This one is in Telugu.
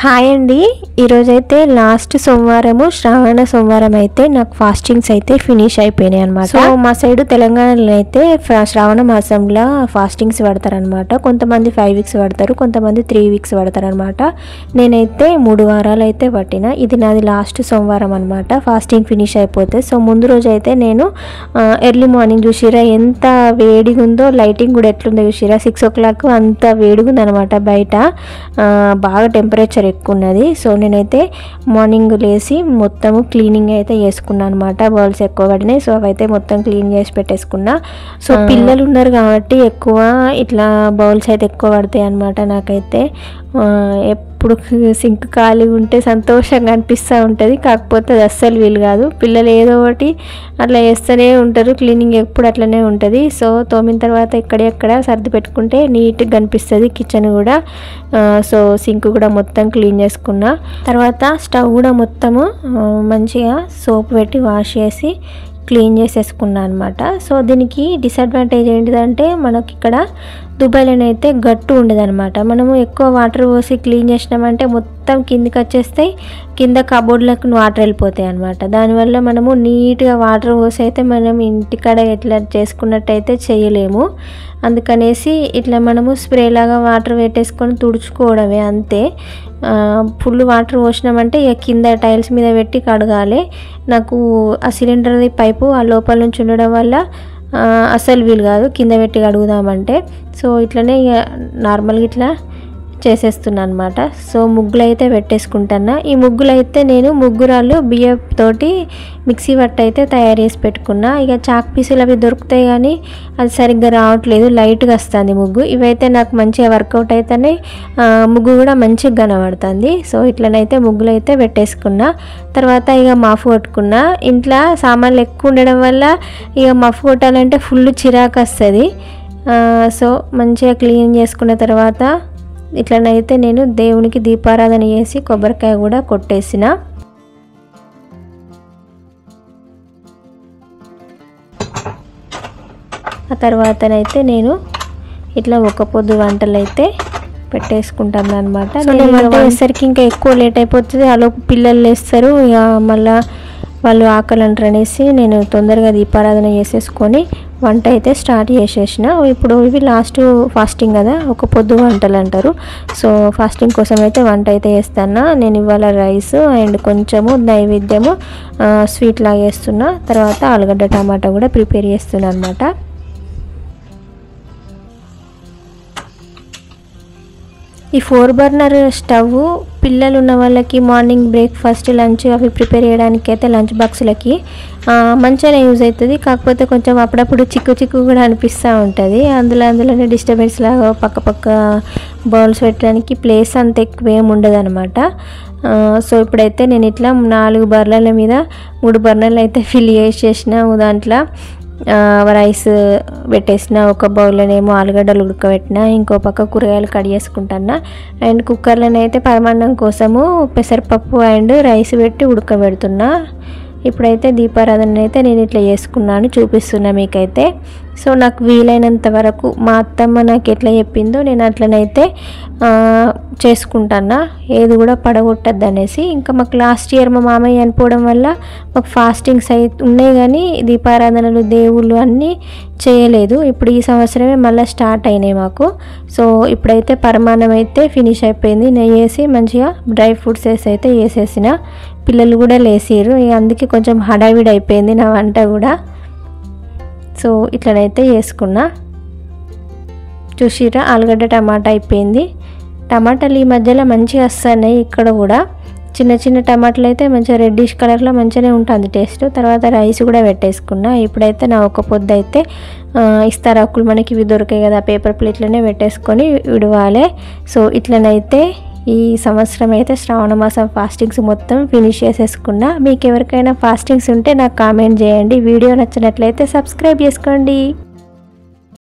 హాయ్ అండి. ఈరోజైతే లాస్ట్ సోమవారము శ్రావణ సోమవారం అయితే నాకు ఫాస్టింగ్స్ అయితే ఫినిష్ అయిపోయినాయి అనమాట. సో మా సైడ్ తెలంగాణలో అయితే శ్రావణ మాసంలో ఫాస్టింగ్స్ పడతారనమాట. కొంతమంది 5 వీక్స్ పడతారు, కొంతమంది 3 వీక్స్ పడతారనమాట. నేనైతే 3 వారాలు అయితే పట్టిన. ఇది నాది లాస్ట్ సోమవారం అనమాట. ఫాస్టింగ్ ఫినిష్ అయిపోతే సో ముందు రోజు అయితే నేను ఎర్లీ మార్నింగ్ చూసిరా ఎంత వేడిగా ఉందో, లైటింగ్ కూడా ఎట్లుందో చూసిరా. 6 o'clock అంత వేడిగా ఉందనమాట. బయట బాగా టెంపరేచర్ ఎక్కువ ఉన్నది. సో నేనైతే మార్నింగ్ లేసి మొత్తము క్లీనింగ్ అయితే చేసుకున్నాను అనమాట. బౌల్స్ ఎక్కువ పడినాయి, సో అవైతే మొత్తం క్లీన్ చేసి పెట్టేసుకున్నా. సో పిల్లలు ఉన్నారు కాబట్టి ఎక్కువ ఇట్లా బౌల్స్ అయితే ఎక్కువ పడతాయి అనమాట. నాకైతే ఎప్పుడు సింక్ ఖాళీగా ఉంటే సంతోషంగా అనిపిస్తూ ఉంటుంది. కాకపోతే అది అస్సలు వీలు కాదు. పిల్లలు ఏదో ఒకటి అట్లా చేస్తూనే ఉంటారు. క్లీనింగ్ ఎప్పుడు అట్లనే ఉంటుంది. సో తోమిన తర్వాత ఎక్కడెక్కడ సర్ది పెట్టుకుంటే నీట్గా కనిపిస్తుంది కిచెన్ కూడా. సో సింక్ కూడా మొత్తం క్లీన్ చేసుకున్నా. తర్వాత స్టవ్ కూడా మొత్తము మంచిగా సోప్ పెట్టి వాష్ చేసి క్లీన్ చేసేసుకున్నా అనమాట. సో దీనికి డిసడ్వాంటేజ్ ఏంటిదంటే మనకి ఇక్కడ దుబాయ్లోనైతే గట్టు ఉండదన్నమాట. మనము ఎక్కువ వాటర్ పోసి క్లీన్ చేసినామంటే మొత్తం కిందికి వచ్చేస్తాయి, కింద కబోర్డ్లకు వాటర్ వెళ్ళిపోతాయి అనమాట. దానివల్ల మనము నీట్గా వాటర్ పోసి అయితే మనం ఇంటికాడ ఎట్లా చేసుకున్నట్టయితే చేయలేము. అందుకనేసి ఇట్లా మనము స్ప్రే లాగా వాటర్ పెట్టేసుకొని తుడుచుకోవడమే అంతే. ఫుల్ వాటర్ పోసినామంటే ఇక కింద టైల్స్ మీద పెట్టి కడగాలి. నాకు ఆ సిలిండర్ది పైపు ఆ లోపల నుంచి ఉండడం వల్ల అసలు వీలు కాదు కింద పెట్టి కడుగుదామంటే. సో ఇట్లనే ఇక నార్మల్గా ఇట్లా చేసేస్తున్నా అనమాట. సో ముగ్గులు అయితే పెట్టేసుకుంటున్నా. ఈ ముగ్గులు అయితే నేను ముగ్గురాళ్ళు బియ్యంతోటి మిక్సీ పట్టు అయితే తయారు చేసి పెట్టుకున్నా. ఇక చాక్ పీసులు అవి దొరుకుతాయి కానీ అది సరిగ్గా రావట్లేదు, లైట్గా వస్తుంది ముగ్గు. ఇవైతే నాకు మంచిగా వర్కౌట్ అయితేనే ముగ్గు కూడా మంచిగా కనబడుతుంది. సో ఇట్లనైతే ముగ్గులు అయితే పెట్టేసుకున్నా. తర్వాత ఇక మఫ్ కొట్టుకున్నా. ఇంట్లో సామాన్లు ఎక్కువ ఉండడం వల్ల ఇక మఫ్ కొట్టాలంటే ఫుల్ చిరాకు వస్తుంది. సో మంచిగా క్లీన్ చేసుకున్న తర్వాత ఇట్లనైతే నేను దేవునికి దీపారాధన చేసి కొబ్బరికాయ కూడా కొట్టేసిన. ఆ తర్వాతనైతే నేను ఇట్లా ఒక పొద్దు వంటలు అయితే పెట్టేసుకుంటాను అనమాట. నేను వంట వేసరికి ఇంకా ఎక్కువ లేట్ అయిపోతుంది. అలాగే పిల్లలు లేస్తారు, ఇక మళ్ళీ వాళ్ళు ఆకలి అంటారు అనేసి నేను తొందరగా దీపారాధన చేసేసుకొని వంట అయితే స్టార్ట్ చేసేసిన. ఇప్పుడు ఇవి లాస్ట్ ఫాస్టింగ్ కదా, ఒక పొద్దు వంటలు అంటారు. సో ఫాస్టింగ్ కోసం అయితే వంట అయితే చేస్తాను. నేను ఇవాళ రైస్ అండ్ కొంచెము నైవేద్యము స్వీట్ లాగా చేస్తున్నా. తర్వాత ఆలుగడ్డ టమాటా కూడా ప్రిపేర్ చేస్తున్నా అనమాట. ఈ 4 బర్నర్ స్టవ్ పిల్లలు ఉన్న వాళ్ళకి మార్నింగ్ బ్రేక్ఫాస్ట్ లంచ్ అవి ప్రిపేర్ చేయడానికి అయితే లంచ్ బాక్సులకి మంచిగానే యూజ్ అవుతుంది. కాకపోతే కొంచెం అప్పుడప్పుడు చిక్కు కూడా అనిపిస్తూ ఉంటుంది. అందులోనే డిస్టర్బెన్స్ లాగా పక్క బౌల్స్ పెట్టడానికి ప్లేస్ అంత ఎక్కువ ఏమి ఉండదు అనమాట. సో ఇప్పుడైతే నేను ఇట్లా 4 బర్నర్ల మీద 3 బర్నర్లు అయితే ఫిల్ చేసేసిన. దాంట్లో రైస్ పెట్టేసిన, ఒక బౌల్లోనేమో ఆలుగడ్డలు ఉడకబెట్టిన, ఇంకో పక్క కూరగాయలు కట్ చేసుకుంటున్నా. అండ్ కుక్కర్లోనైతే పరమాన్నం కోసము పెసరపప్పు అండ్ రైస్ పెట్టి ఉడకబెడుతున్నా. ఇప్పుడైతే దీపారాధన అయితే నేను ఇట్లా చేసుకున్నాను, చూపిస్తున్నా మీకైతే. సో నాకు వీలైనంత వరకు మా అత్తమ్మ నాకు ఎట్లా చెప్పిందో నేను అట్లనైతే చేసుకుంటాను, ఏది కూడా పడగొట్టద్దు అనేసి. ఇంకా మాకు లాస్ట్ ఇయర్ మా మామయ్య చనిపోవడం వల్ల మాకు ఫాస్టింగ్స్ అయితే ఉన్నాయి కానీ దీపారాధనలు దేవుళ్ళు అన్నీ చేయలేదు. ఇప్పుడు ఈ సంవత్సరమే మళ్ళీ స్టార్ట్ అయినాయి మాకు. సో ఇప్పుడైతే పరమాన్నం అయితే ఫినిష్ అయిపోయింది. నెయ్యి వేసి మంచిగా డ్రై ఫ్రూట్స్ వేసి అయితే వేసేసిన. పిల్లలు కూడా లేసిరు, అందుకే కొంచెం హడావిడి అయిపోయింది నా వంట కూడా. సో ఇట్లనైతే చేసుకున్నా. చూసిరా ఆలుగడ్డ టమాటా అయిపోయింది. టమాటాలు ఈ మధ్యలో మంచిగా వస్తున్నాయి ఇక్కడ కూడా. చిన్న టమాటాలు అయితే మంచిగా రెడ్డిష్ కలర్లో మంచిగానే ఉంటుంది టేస్ట్. తర్వాత రైస్ కూడా పెట్టేసుకున్నా. ఇప్పుడైతే నా ఒక పొద్దు అయితే ఇస్తారాకులు మనకి ఇవి దొరికాయి కదా, పేపర్ ప్లేట్లోనే పెట్టేసుకొని విడవాలి. సో ఇట్లనైతే ఈ సంవత్సరం అయితే శ్రావణ మాసం ఫాస్టింగ్స్ మొత్తం ఫినిష్ చేసేసుకున్నా. మీకు ఎవరికైనా ఫాస్టింగ్స్ ఉంటే నాకు కామెంట్ చేయండి. వీడియో నచ్చినట్లయితే సబ్స్క్రైబ్ చేసుకోండి.